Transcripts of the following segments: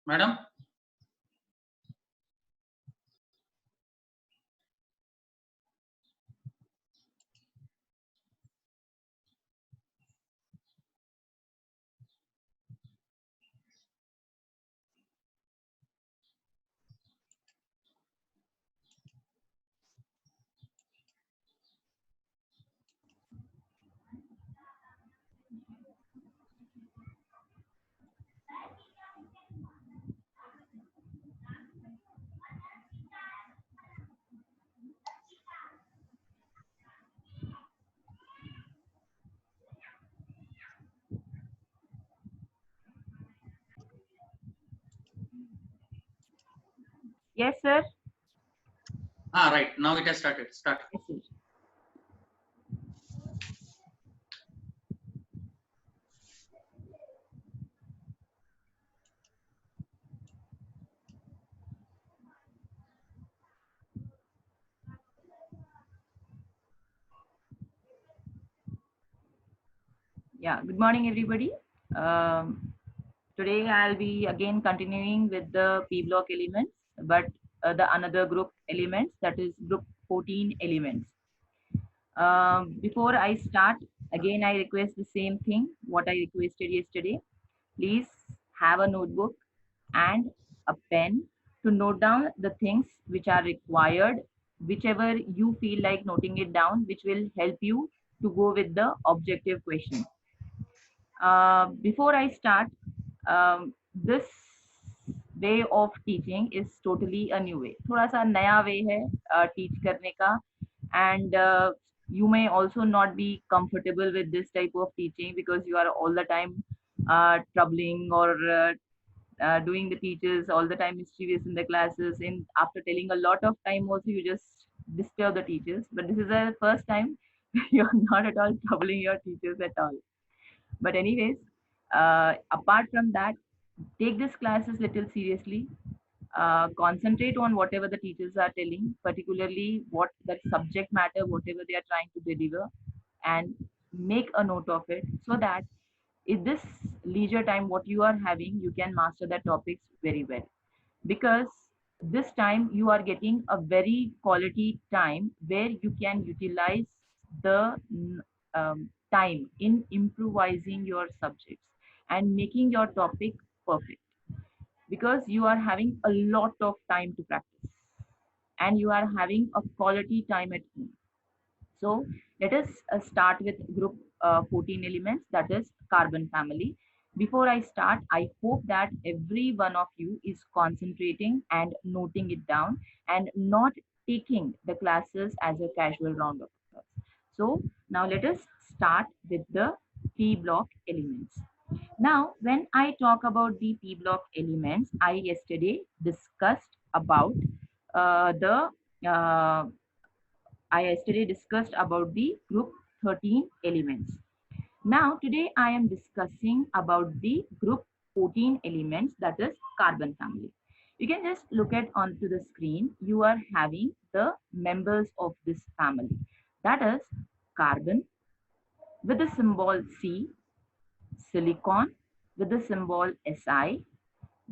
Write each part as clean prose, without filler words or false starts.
Madam? Yes, sir. Right. Now it has started. Start. Yes, sir. Yeah, good morning, everybody. Today I'll be again continuing with the P block elements, but the another group elements, that is group 14 elements. Before I start, again I request the same thing what I requested yesterday. Please have a notebook and a pen to note down the things which are required, whichever you feel like noting it down, which will help you to go with the objective question. Before I start, this way of teaching is totally a new way. थोड़ा सा नया way है teach करने का, and you may also not be comfortable with this type of teaching because you are all the time troubling or doing the teachers all the time mischievous in the classes. And after telling a lot of time, also you just disturb the teachers. But this is the first time you're not at all troubling your teachers at all. But anyways, apart from that, take this classes little seriously. Concentrate on whatever the teachers are telling, particularly what the subject matter, whatever they are trying to deliver, and make a note of it so that in this leisure time what you are having, you can master the topics very well. Because this time you are getting a very quality time where you can utilize the time in improvising your subjects and making your topic perfect, because you are having a lot of time to practice and you are having a quality time at home. So let us start with group 14 elements, that is carbon family. Before I start, I hope that every one of you is concentrating and noting it down and not taking the classes as a casual round of applause. So now let us start with the P block elements. Now, when I talk about the P block elements, I yesterday discussed about the I yesterday discussed about the group 13 elements. Now today I am discussing about the group 14 elements, that is carbon family. You can just look at onto the screen. You are having the members of this family. That is carbon with the symbol C, silicon with the symbol Si,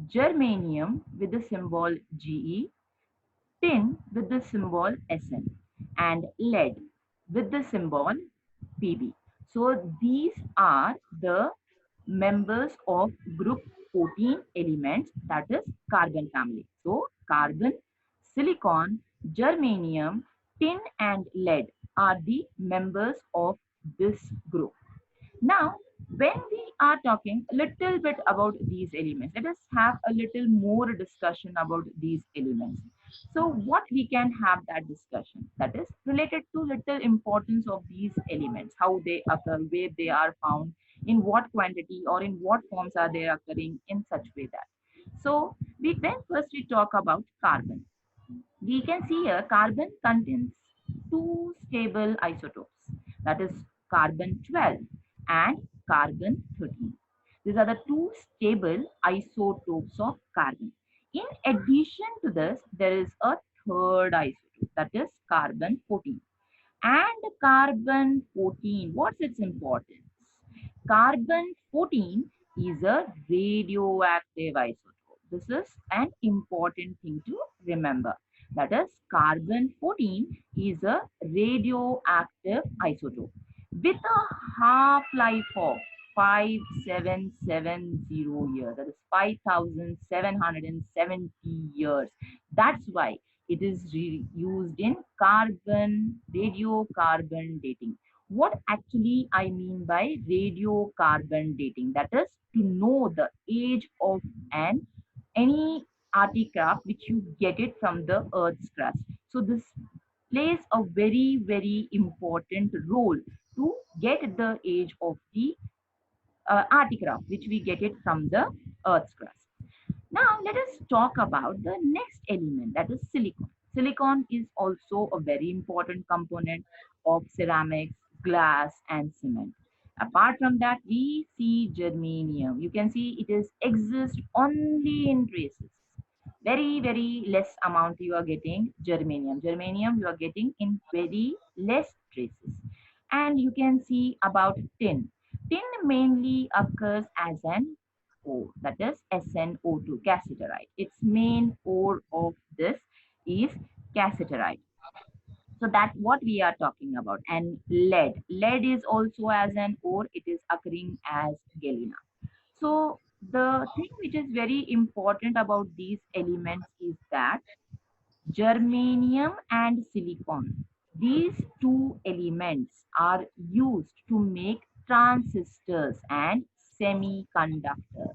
germanium with the symbol Ge, tin with the symbol Sn, and lead with the symbol Pb. So these are the members of group 14 elements, that is carbon family. So carbon, silicon, germanium, tin and lead are the members of this group. Now, when we are talking a little bit about these elements, let us have a little more discussion about these elements. So what we can have that discussion, that is related to little importance of these elements, how they occur, where they are found, in what quantity or in what forms are they occurring, in such way that. So we then first we talk about carbon. We can see here carbon contains two stable isotopes, that is carbon 12 and carbon 13. These are the two stable isotopes of carbon. In addition to this, there is a third isotope, that is carbon 14. And carbon 14, what's its importance? Carbon 14 is a radioactive isotope. This is an important thing to remember. That is, carbon-14 is a radioactive isotope with a half-life of 5770 years. That is 5770 years. That's why it is used in radiocarbon dating. What actually I mean by radiocarbon dating? That is to know the age of any artifact which you get it from the Earth's crust. So this plays a very, very important role to get the age of the artifact which we get it from the Earth's crust. Now let us talk about the next element, that is silicon. Silicon is also a very important component of ceramics, glass and cement. Apart from that, we see germanium. You can see it is exist only in traces. Very, very less amount you are getting germanium. Germanium you are getting in very less traces. And you can see about tin. Tin mainly occurs as an ore, that is SnO2, cassiterite. Its main ore of this is cassiterite. So that's what we are talking about. And lead. Lead is also as an ore, it is occurring as galena. So the thing which is very important about these elements is that germanium and silicon, these two elements are used to make transistors and semiconductors.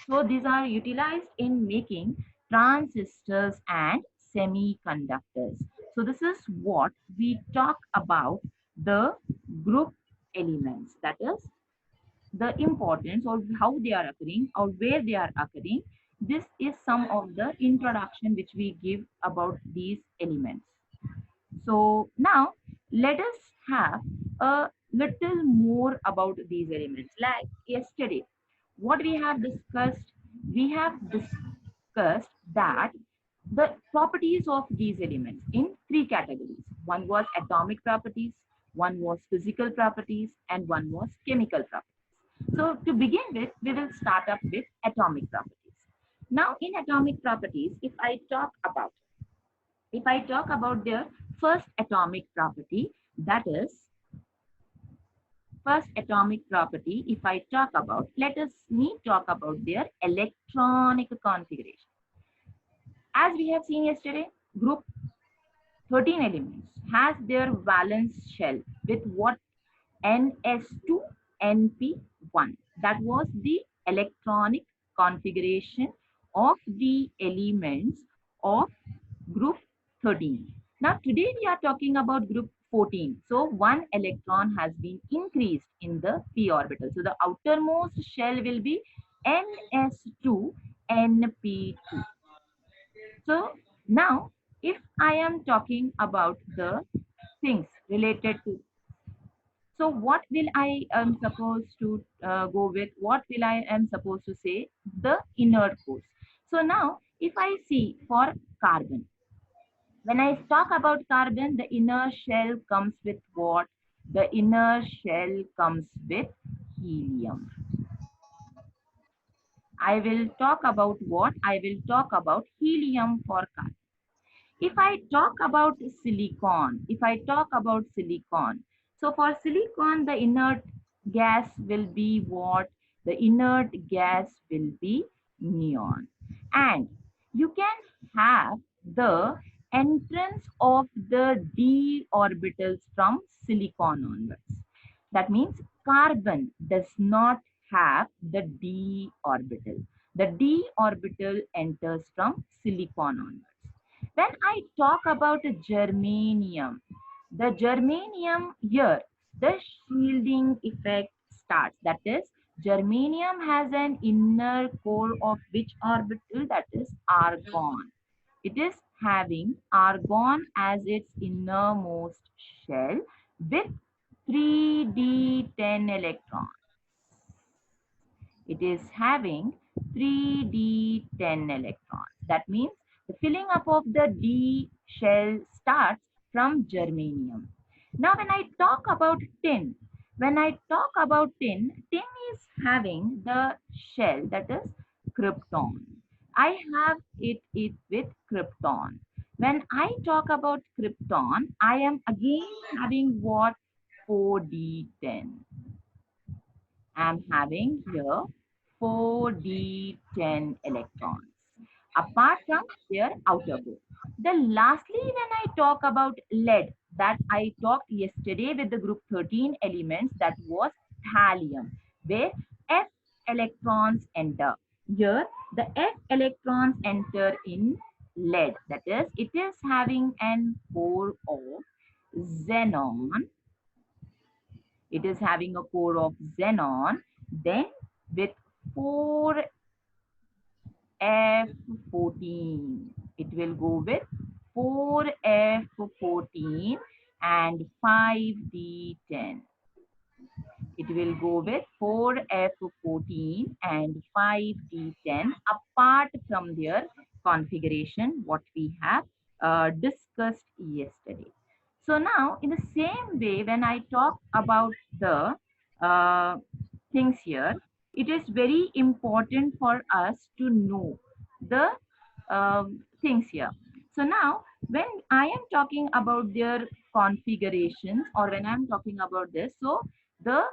So these are utilized in making transistors and semiconductors. So this is what we talk about the group elements. That is the importance or how they are occurring or where they are occurring. This is some of the introduction which we give about these elements. So now let us have a little more about these elements. Like yesterday, what we have discussed that the properties of these elements in three categories. One was atomic properties, one was physical properties, and one was chemical properties. So to begin with, we will start up with atomic properties. Now in atomic properties, if I talk about their first atomic property, that is first atomic property, if I talk about, me talk about their electronic configuration. As we have seen yesterday, group 13 elements has their valence shell with what? Ns2 np1. That was the electronic configuration of the elements of group 13. Now today we are talking about group 14. So one electron has been increased in the p orbital. So the outermost shell will be ns2 np2. So now if I am talking about the things related to, so what will I am supposed to go with? What will I am supposed to say? The inert force. So now if I see for carbon, when I talk about carbon, the inner shell comes with what? The inner shell comes with helium. I will talk about what? I will talk about helium for carbon. If I talk about silicon, so for silicon, the inert gas will be what? The inert gas will be neon. And you can have the entrance of the d orbitals from silicon onwards. That means carbon does not have the d orbital. The d orbital enters from silicon onwards. When I talk about the germanium here, the shielding effect starts. That is, germanium has an inner core of which orbital? That is argon. It is having argon as its innermost shell with 3d10 electrons. It is having 3d10 electrons. That means the filling up of the d shell starts from germanium. Now when I talk about tin, tin is having the shell, that is krypton. I have it with krypton. When I talk about krypton, I am again having what? 4d10. I'm having here 4d10 electrons apart from their outer core. Then lastly, when I talk about lead, that I talked yesterday with the group 13 elements, that was thallium, where F electrons enter. Here, the F electrons enter in lead. That is, it is having an core of xenon. It is having a core of xenon. Then with 4F14, it will go with 4F14 and 5d10. It will go with 4F14 and 5d10 apart from their configuration, what we have discussed yesterday. So now, in the same way, when I talk about the things here, it is very important for us to know the things here. So now, when I am talking about their configurations, or when I'm talking about this, so the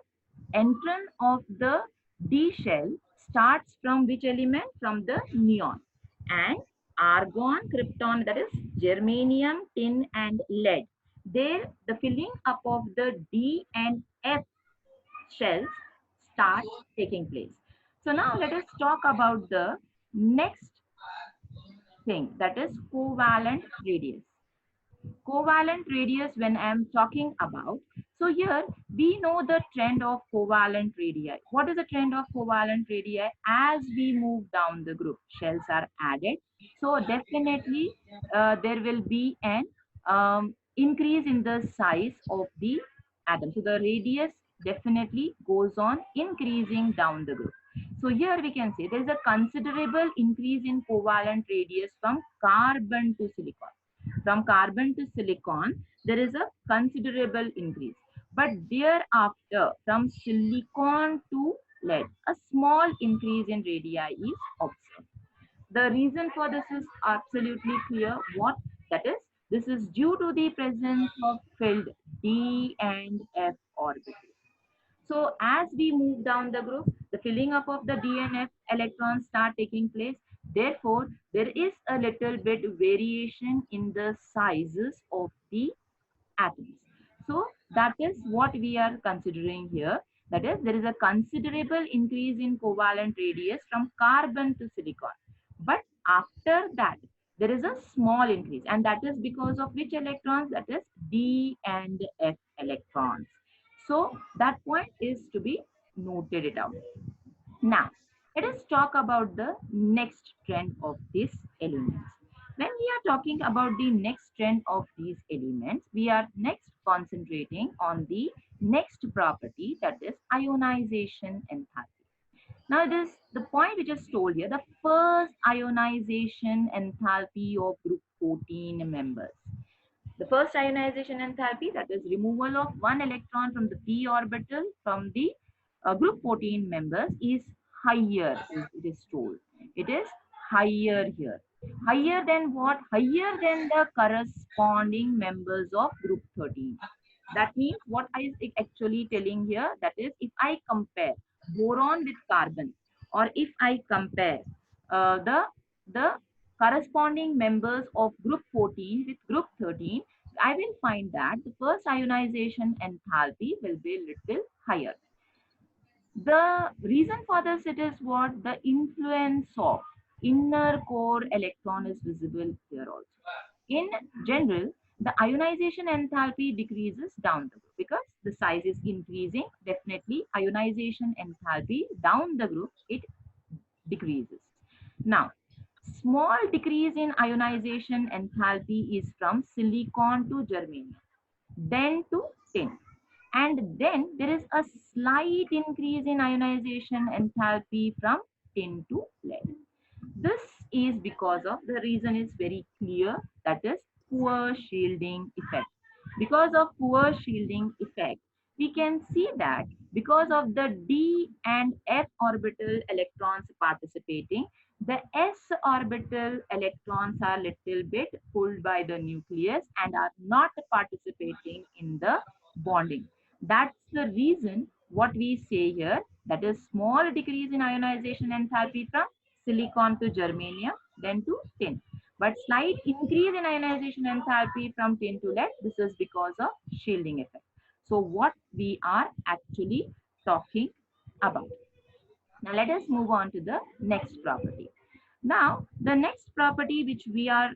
entrance of the D shell starts from which element? From the neon. And argon, krypton, that is germanium, tin, and lead. There, the filling up of the D and F shells start taking place. So now let us talk about the next thing, that is covalent radius. Covalent radius, when I am talking about, so here we know the trend of covalent radii. What is the trend of covalent radii? As we move down the group, shells are added. So definitely there will be an increase in the size of the atom. So the radius definitely goes on increasing down the group. So here we can say there is a considerable increase in covalent radius from carbon to silicon. From carbon to silicon, there is a considerable increase. But thereafter, from silicon to lead, a small increase in radii is observed. The reason for this is absolutely clear. What that is? This is due to the presence of filled D and F orbitals. So as we move down the group, the filling up of the D and F electrons start taking place. Therefore, there is a little bit variation in the sizes of the atoms. So that is what we are considering here. That is, there is a considerable increase in covalent radius from carbon to silicon. But after that, there is a small increase, and that is because of which electrons? That is D and F electrons. So that point is to be noted it out. Now, let us talk about the next trend of these elements. When we are talking about the next trend of these elements, we are next concentrating on the next property, that is ionization enthalpy. Now, this the point which is told here, the first ionization enthalpy of group 14 members. The first ionization enthalpy, that is removal of one electron from the p orbital from the group 14 members, is higher, it is told. It is higher here. Higher than what? Higher than the corresponding members of group 13. That means what I is actually telling here, that is, if I compare boron with carbon, or if I compare the corresponding members of group 14 with group 13, I will find that the first ionization enthalpy will be a little higher. The reason for this, it is what? The influence of inner core electron is visible here also. In general, the ionization enthalpy decreases down the group because the size is increasing. Definitely, ionization enthalpy down the group, it decreases. Now, small decrease in ionization enthalpy is from silicon to germanium, then to tin. And then there is a slight increase in ionization enthalpy from tin to lead. This is because of, the reason is very clear, that is poor shielding effect. Because of poor shielding effect, we can see that Because of the d and f orbital electrons participating, the s orbital electrons are little bit pulled by the nucleus and are not participating in the bonding. That's the reason what we say here, that is small decrease in ionization enthalpy from silicon to germanium, then to tin. But slight increase in ionization enthalpy from tin to lead, this is because of shielding effect. So what we are actually talking about. Now let us move on to the next property. Now the next property which we are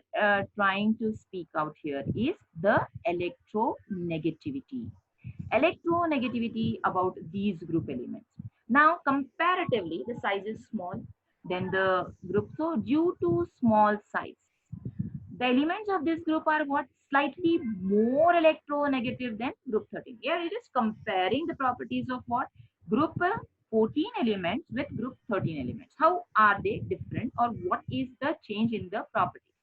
trying to speak out here is the electronegativity. Electronegativity about these group elements. Now comparatively the size is small than the group. So due to small size, the elements of this group are what? Slightly more electronegative than group 13. Here it is comparing the properties of what? Group 14 elements with group 13 elements. How are they different, or what is the change in the properties?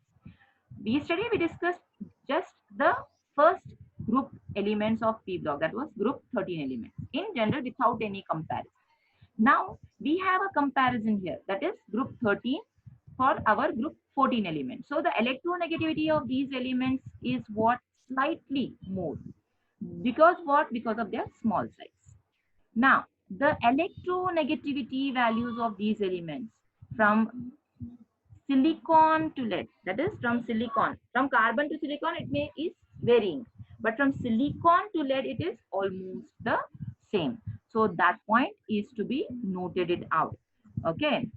Yesterday we discussed just the first group elements of P block, that was group 13 elements in general without any comparison. Now we have a comparison here, that is group 13 for our group 14 elements. So the electronegativity of these elements is what? Slightly more. Because what? Because of their small size. Now the electronegativity values of these elements from silicon to lead, that is from silicon, from carbon to silicon it may is varying, but from silicon to lead it is almost the same. So that point is to be noted it out. Okay.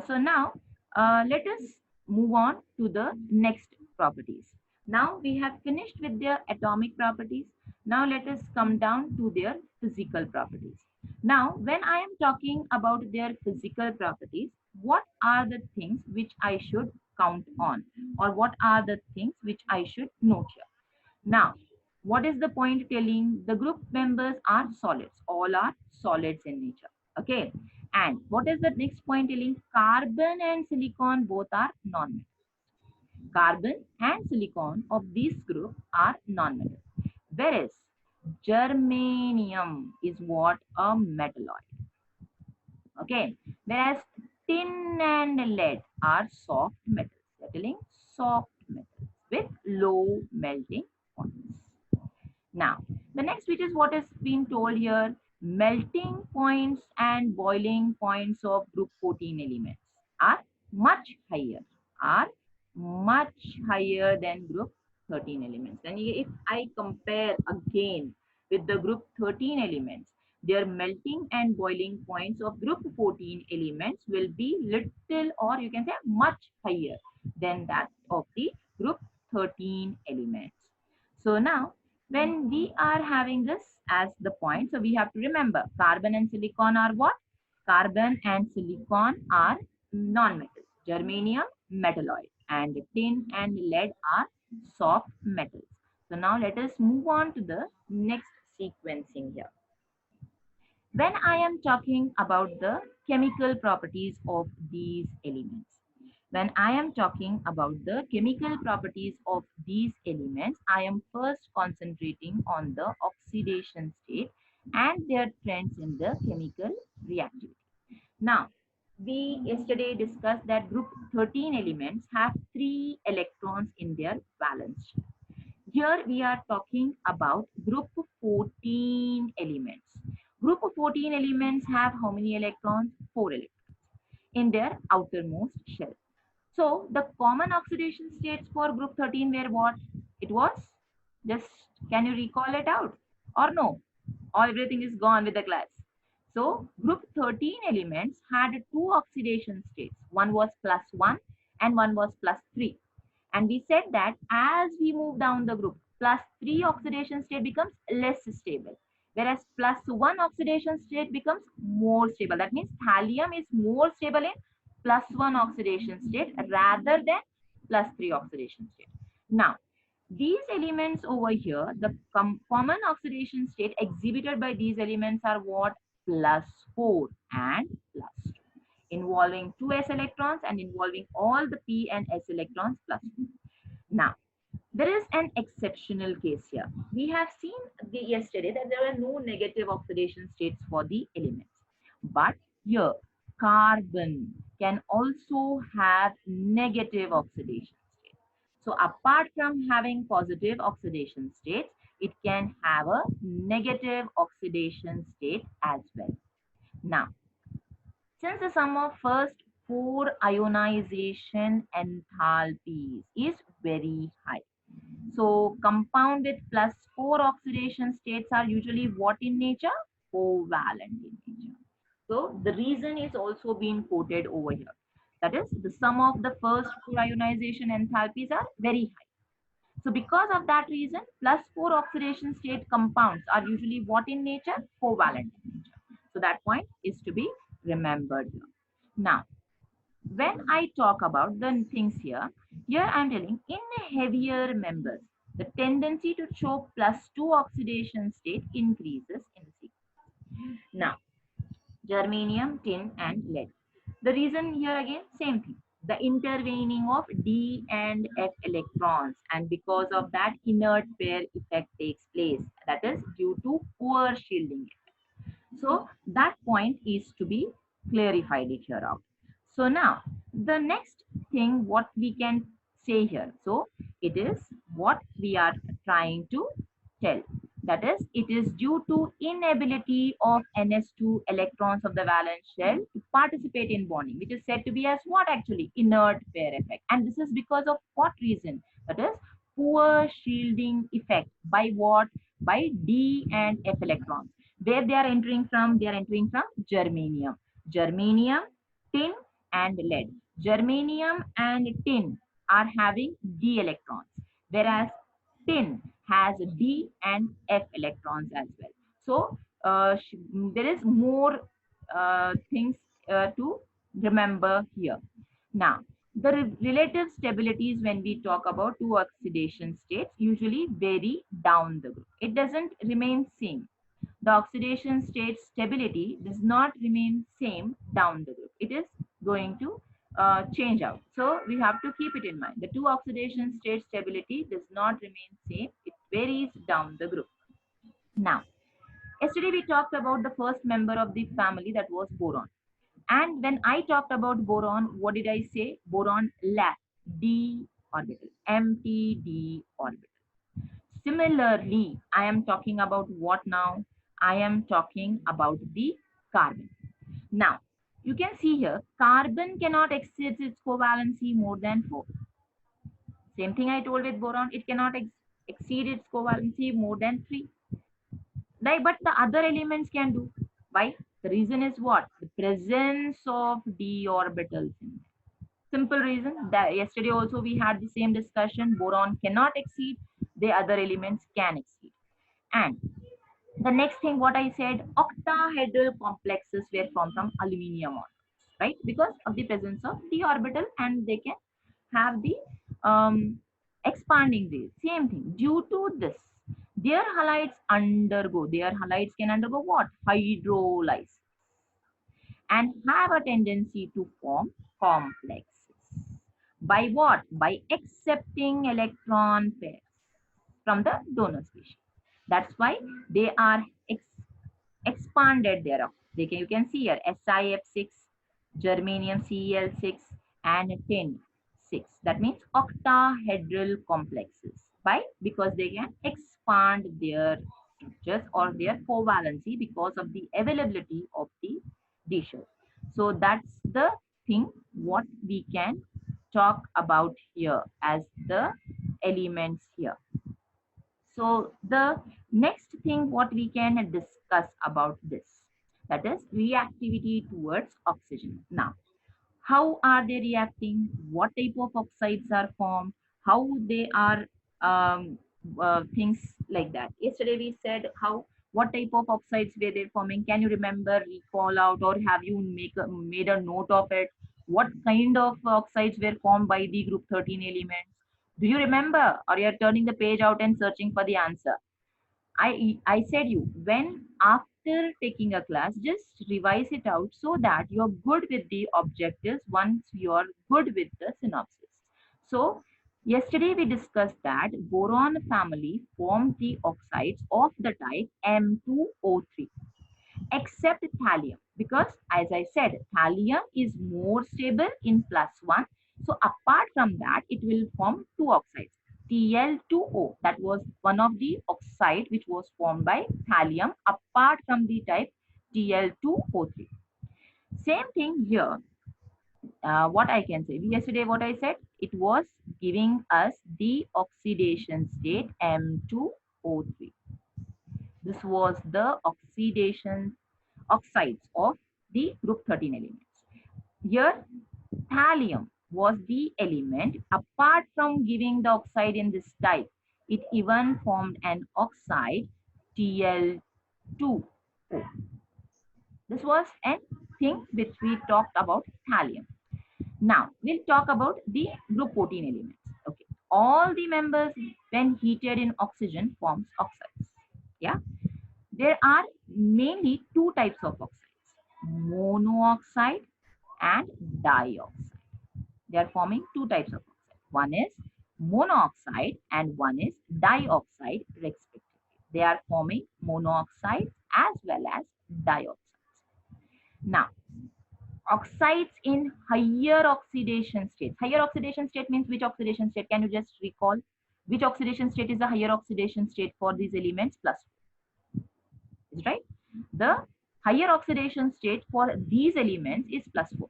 So now let us move on to the next properties. Now we have finished with their atomic properties. Now let us come down to their physical properties. Now when I am talking about their physical properties, what are the things which I should count on, or what are the things which I should note here? Now, what is the point telling? The group members are solids. All are solids in nature. Okay. And what is the next point telling? Carbon and silicon both are non-metal. Carbon and silicon of this group are non-metal. Whereas germanium is what? A metalloid. Okay. Whereas tin and lead are soft metals. They're telling soft metals with low melting points. Now, the next which is what is being told here, melting points and boiling points of group 14 elements are much higher, are much higher than group 13 elements. And if I compare again with the group 13 elements, their melting and boiling points of group 14 elements will be little, or you can say much higher than that of the group 13 elements. So now when we are having this as the point, so we have to remember carbon and silicon are what? Carbon and silicon are non-metals. Germanium, metalloid, and tin and lead are soft metals. So now let us move on to the next sequencing here. When I am talking about the chemical properties of these elements, when I am talking about the chemical properties of these elements, I am first concentrating on the oxidation state and their trends in the chemical reactivity. Now, we yesterday discussed that group 13 elements have 3 electrons in their valence shell. Here we are talking about group 14 elements. Group 14 elements have how many electrons? 4 electrons in their outermost shell. So the common oxidation states for group 13 were what? It was just, can you recall it out? Or no? Or everything is gone with the class. So group 13 elements had 2 oxidation states. One was +1 and one was +3. And we said that as we move down the group, +3 oxidation state becomes less stable, whereas +1 oxidation state becomes more stable. That means thallium is more stable in +1 oxidation state rather than +3 oxidation state. Now, these elements over here, the common oxidation state exhibited by these elements are what? +4 and +2, involving 2 s electrons and involving all the p and s electrons +2. Now, There is an exceptional case here. We have seen yesterday that there are no negative oxidation states for the elements. But here, carbon can also have negative oxidation states. So apart from having positive oxidation states, it can have a negative oxidation state as well. Now, since the sum of first four ionization enthalpies is very high, so compound with plus four oxidation states are usually what in nature? Covalent in nature. So the reason is also being quoted over here. That is, the sum of the first four ionization enthalpies are very high. So because of that reason, plus four oxidation state compounds are usually what in nature? Covalent in nature. So that point is to be remembered here. Now, when I talk about the things here, I'm telling in heavier members, the tendency to show plus two oxidation state increases in sequence. Now, germanium, tin, and lead. The reason here again, same thing. The intervening of D and F electrons, and because of that, inert pair effect takes place. That is due to poor shielding. So that point is to be clarified here out. So now the next thing what we can say here. So it is what we are trying to tell. That is, it is due to inability of NS2 electrons of the valence shell to participate in bonding, which is said to be as what actually? Inert pair effect. And this is because of what reason? That is poor shielding effect. By what? By D and F electrons. Where they are entering from? They are entering from germanium. Germanium, tin, and lead. Germanium and tin are having D electrons, whereas tin has D and F electrons as well. So there is more things to remember here. Now, the relative stabilities when we talk about two oxidation states usually vary down the group. It doesn't remain same. The oxidation state stability does not remain same down the group. It is going to change out. So we have to keep it in mind. The two oxidation state stability does not remain same. It varies down the group. Now, yesterday we talked about the first member of the family, that was boron. And when I talked about boron, what did I say? Boron lacks d orbital, empty d orbital. Similarly, I am talking about what now? I am talking about the carbon. Now, you can see here, carbon cannot exceed its covalency more than 4. Same thing I told with boron, it cannot exceed its covalency more than 3. Right? But the other elements can do. Why? The reason is what? The presence of d orbitals in there. Simple reason that yesterday also we had the same discussion. Boron cannot exceed, the other elements can exceed. And the next thing what I said, octahedral complexes were formed from aluminium atoms, right? Because of the presence of d orbital, and they can have the expanding ways. Same thing. Due to this, their halides can undergo what? Hydrolysis and have a tendency to form complexes. By what? By accepting electron pairs from the donor species. That's why they are expanded thereof. You can see here SiF6, germanium Cl6, and tin 6. That means octahedral complexes. Why? Because they can expand their structures or their covalency because of the availability of the dishes. So that's the thing what we can talk about here as the elements here. So the next thing what we can discuss about this, that is reactivity towards oxygen. Now, how are they reacting? What type of oxides are formed? How they are things like that. Yesterday we said how what type of oxides were they forming? Can you remember, recall out, or have you made a note of it? What kind of oxides were formed by the group 13 elements? Do you remember, or you're turning the page out and searching for the answer? I said you, when after taking a class, just revise it out so that you're good with the objectives once you're good with the synopsis. So Yesterday we discussed that boron family formed the oxides of the type M2O3 except thallium, because as I said, thallium is more stable in +1. So apart from that, it will form two oxides. Tl2O, that was one of the oxide which was formed by thallium apart from the type Tl2O3. Same thing here. What I can say, yesterday what I said, it was giving us the oxidation state M2O3. This was the oxidation oxides of the group 13 elements. Here, thallium was the element. Apart from giving the oxide in this type, it even formed an oxide Tl2O. This was a thing which we talked about thallium. Now, we'll talk about the group 14 elements. Okay. All the members, when heated in oxygen, forms oxides. Yeah. There are mainly two types of oxides, monoxide and dioxide. They are forming two types of oxide. One is monoxide and one is dioxide respectively. They are forming monoxide as well as dioxide. Now, oxides in higher oxidation state. Higher oxidation state means which oxidation state? Can you just recall? Which oxidation state is the higher oxidation state for these elements? +4. Is right? The higher oxidation state for these elements is +4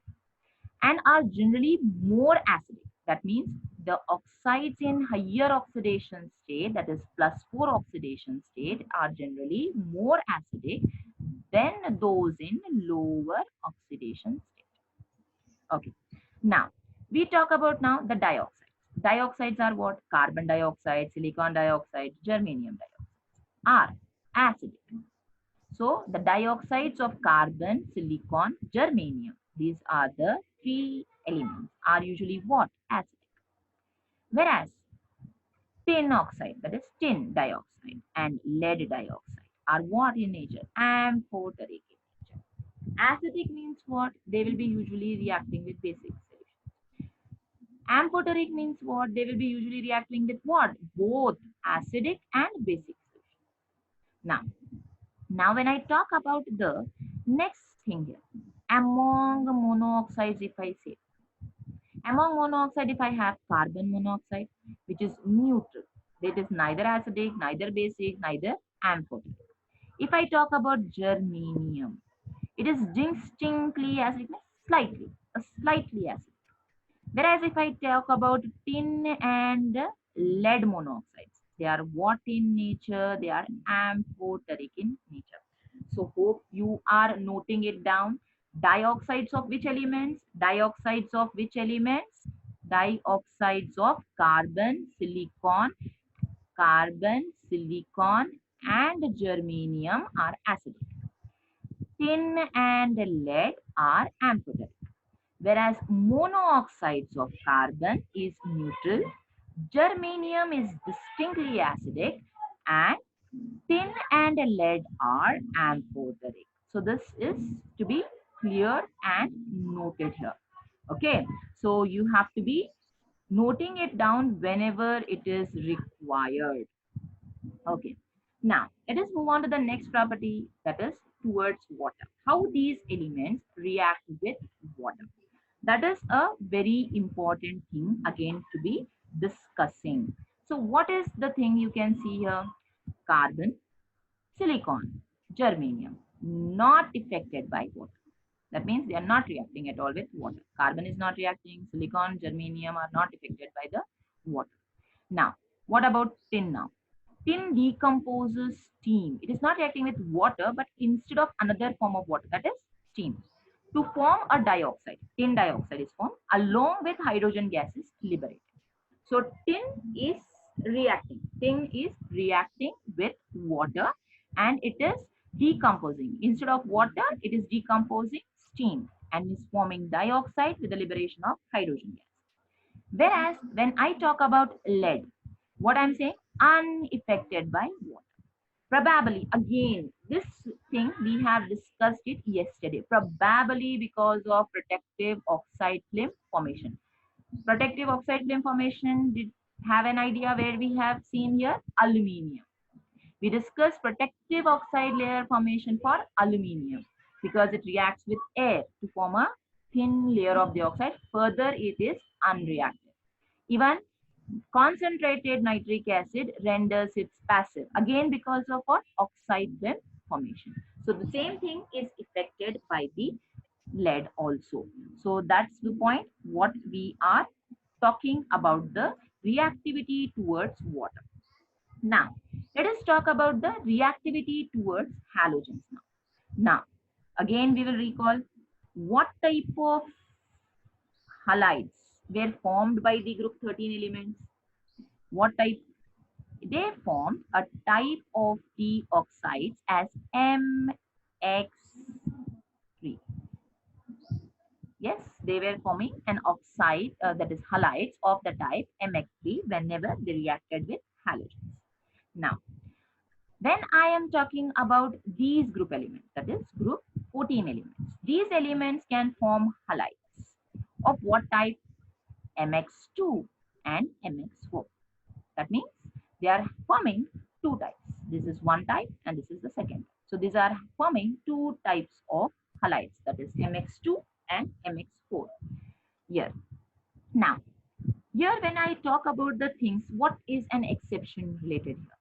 and are generally more acidic. That means the oxides in higher oxidation state, that is +4 oxidation state, are generally more acidic than those in lower oxidation state. Okay. Now, we talk about now the dioxides. Dioxides are what? Carbon dioxide, silicon dioxide, germanium dioxide are acidic. So the dioxides of carbon, silicon, germanium, these are the three elements, are usually what? Acidic. Whereas tin oxide, that is tin dioxide, and lead dioxide are what in nature? Amphoteric in nature. Acidic means what? They will be usually reacting with basic solutions. Amphoteric means what? They will be usually reacting with what? Both acidic and basic solutions. Now when I talk about the next thing here, among monoxides, if I say, among monoxide, if I have carbon monoxide, which is neutral, that is neither acidic, neither basic, neither amphoteric. If I talk about germanium, it is distinctly acidic, slightly acidic. Whereas if I talk about tin and lead monoxides, they are what in nature? They are amphoteric in nature. So hope you are noting it down. Dioxides of which elements? Dioxides of which elements? Dioxides of carbon, silicon, and germanium are acidic. Tin and lead are amphoteric. Whereas monoxides of carbon is neutral, germanium is distinctly acidic, and tin and lead are amphoteric. So this is to be clear and noted here. Okay, so you have to be noting it down whenever it is required. Okay, now let us move on to the next property, that is towards water. How these elements react with water. That is a very important thing again to be discussing. So what is the thing you can see here? Carbon, silicon, germanium, not affected by water. That means they are not reacting at all with water. Carbon is not reacting, silicon, germanium are not affected by the water. Now, what about tin now? Tin decomposes steam. It is not reacting with water, but instead of another form of water, that is steam, to form a dioxide. Tin dioxide is formed along with hydrogen gas is liberated. So tin is reacting. Tin is reacting with water and it is decomposing. Instead of water, it is decomposing steam and is forming dioxide with the liberation of hydrogen gas. Whereas when I talk about lead, what I'm saying, unaffected by water. Probably, again, this thing we have discussed it yesterday. Probably because of protective oxide film formation. Protective oxide film formation have an idea where we have seen here aluminium. We discussed protective oxide layer formation for aluminium because it reacts with air to form a thin layer of the oxide. Further, it is unreactive. Even concentrated nitric acid renders it passive, again because of what? Oxide film formation. So the same thing is affected by the lead also. So that's the point what we are talking about, the reactivity towards water. Now, let us talk about the reactivity towards halogens now. Now, again, we will recall what type of halides were formed by the group 13 elements. What type? They formed a type of the oxides as MX3. Yes, they were forming an oxide that is halides of the type MX3 whenever they reacted with halogens. Now, when I am talking about these group elements, that is group 14 elements, these elements can form halides of what type? MX2 and MX4. That means they are forming two types. This is one type and this is the second. So these are forming two types of halides, that is MX2 and MX4 here. Now, here when I talk about the things, what is an exception related here?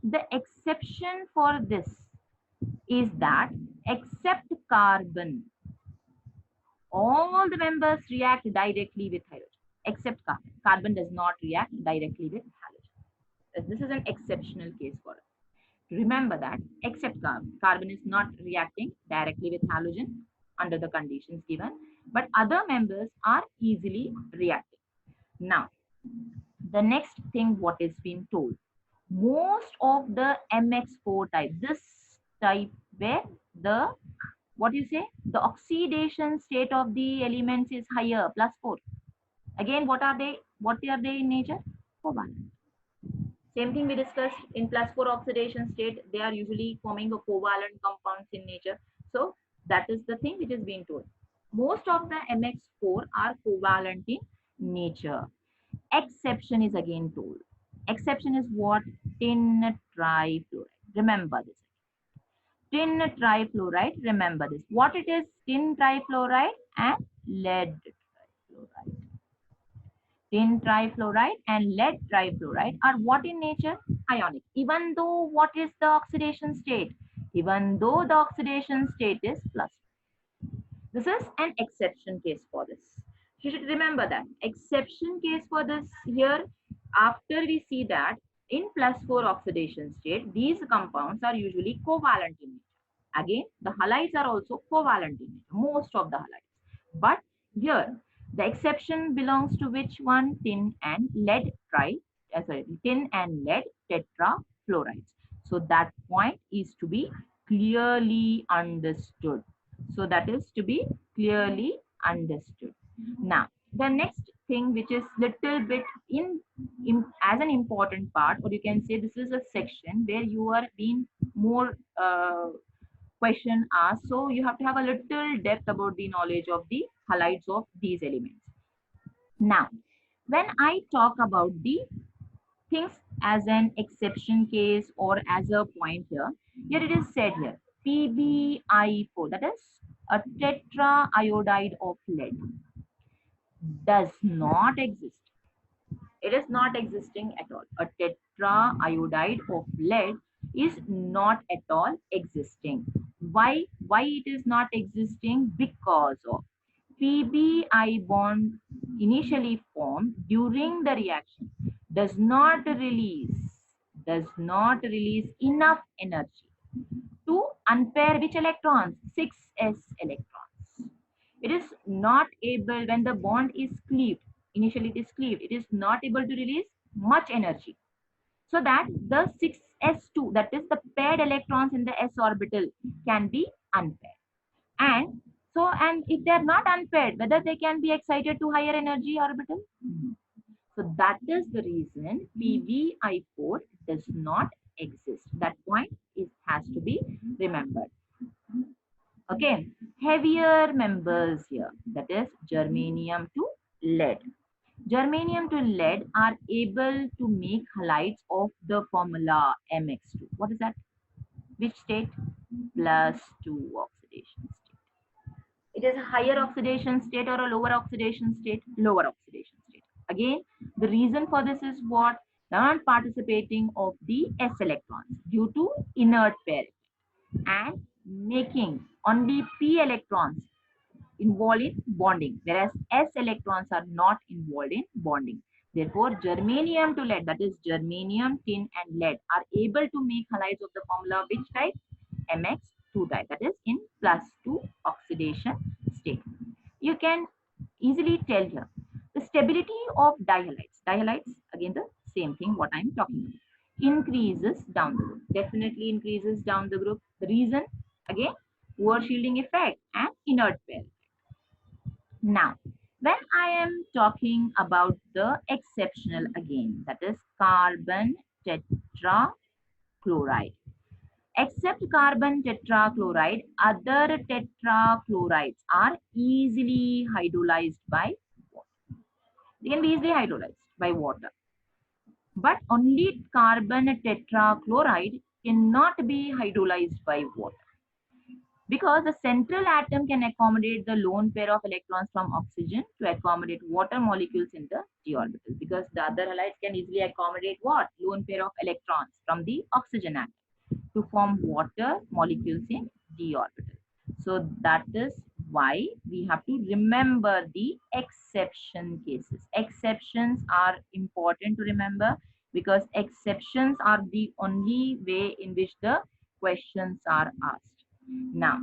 The exception for this is that except carbon, all the members react directly with hydrogen, except carbon. Carbon does not react directly with halogen. This is an exceptional case for us. Remember that except carbon. Carbon is not reacting directly with halogen under the conditions given, but other members are easily reacting. Now, the next thing what is being told, most of the MX4 type, this type where the, what you say, the oxidation state of the elements is higher, +4. Again, what are they in nature? Covalent. Same thing we discussed in +4 oxidation state, they are usually forming a covalent compounds in nature. So that is the thing which is being told. Most of the MX4 are covalent in nature. Exception is again told. Exception is what? Tin trifluoride. Remember this. Tin trifluoride, remember this. What it is? Tin trifluoride and lead trifluoride. Tin trifluoride and lead trifluoride are what in nature? Ionic. Even though what is the oxidation state? Even though the oxidation state is plus. This is an exception case for this. You should remember that. Exception case for this here, after we see that in +4 oxidation state, these compounds are usually covalent in nature. Again, the halides are also covalent in nature, most of the halides. But here, the exception belongs to which one? Tin and lead tin and lead tetrafluorides. So that point is to be clearly understood. So that is to be clearly understood. Now, the next thing which is little bit in as an important part, or you can say this is a section where you are being more question asked. So you have to have a little depth about the knowledge of the halides of these elements. Now, when I talk about the things as an exception case or as a point here, here it is said here, PbI4, that is a tetraiodide of lead, does not exist. It is not existing at all. A tetraiodide of lead is not at all existing. Why? Why it is not existing? Because of PbI bond initially formed during the reaction does not release enough energy to unpair which electrons? 6s electrons. It is not able, when the bond is cleaved, initially it is cleaved, it is not able to release much energy. So that the 6s2, that is the paired electrons in the s orbital, can be unpaired. And so, and if they are not unpaired, whether they can be excited to higher energy orbital? So that is the reason PbI4 does not exist. That point has to be remembered. Okay, heavier members here, that is germanium to lead. Germanium to lead are able to make halides of the formula Mx2. What is that? Which state? +2 oxidation state. It is a higher oxidation state or a lower oxidation state? Lower oxidation state. Again, the reason for this is what? Non-participating of the s electrons due to inert pair and making only p electrons involved in bonding, whereas s electrons are not involved in bonding. Therefore, germanium to lead, that is germanium, tin, and lead, are able to make halides of the formula which type? Mx2 type, that is in +2 oxidation state. You can easily tell here the stability of dihalides. Dihalides, again, the same thing what I'm talking about. Increases down the group, definitely increases down the group. The reason, again, poor shielding effect and inert pair. Now, when I am talking about the exceptional again, that is carbon tetrachloride. Except carbon tetrachloride, other tetrachlorides are easily hydrolyzed by water. They can be easily hydrolyzed by water. But only carbon tetrachloride cannot be hydrolyzed by water, because the central atom can accommodate the lone pair of electrons from oxygen to accommodate water molecules in the d orbital, because the other halides can easily accommodate what? Lone pair of electrons from the oxygen atom to form water molecules in d orbital. So that is why we have to remember the exception cases. Exceptions are important to remember, because exceptions are the only way in which the questions are asked. Now,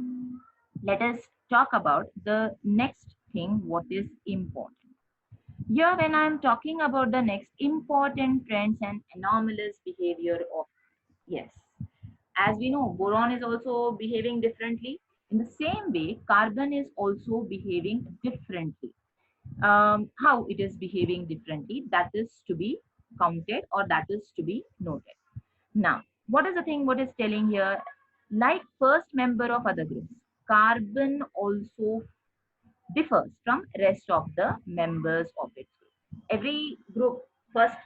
let us talk about the next thing, what is important. Here, when I am talking about the next important trends and anomalous behavior of, yes, as we know, boron is also behaving differently. In the same way, carbon is also behaving differently. How it is behaving differently, that is to be counted, or that is to be noted. Now, what is the thing what is telling here? Like first member of other groups, carbon also differs from rest of the members of its group. Every group first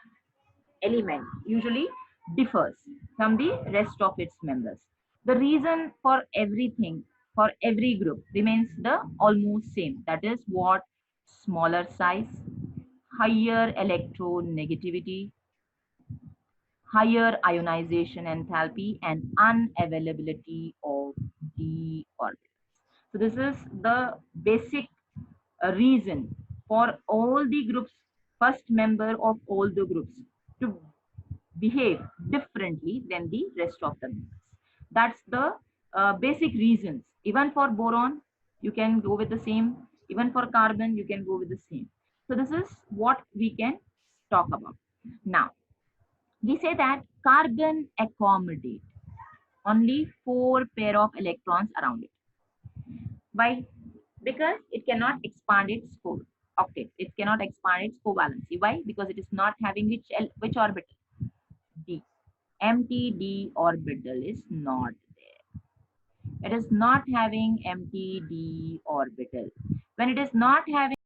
element usually differs from the rest of its members. The reason for everything, for every group, remains the almost same. That is what? Smaller size, higher electronegativity, higher ionization enthalpy, and unavailability of d orbitals. So this is the basic reason for all the groups, first member of all the groups, to behave differently than the rest of the members. That's the basic reasons. Even for boron, you can go with the same. Even for carbon, you can go with the same. So this is what we can talk about. Now, we say that carbon accommodate only 4 pair of electrons around it. Why? Because it cannot expand its octet. It cannot expand its covalency. Why? Because it is not having which orbital? D. Empty d orbital is not there. It is not having empty d orbital. When it is not having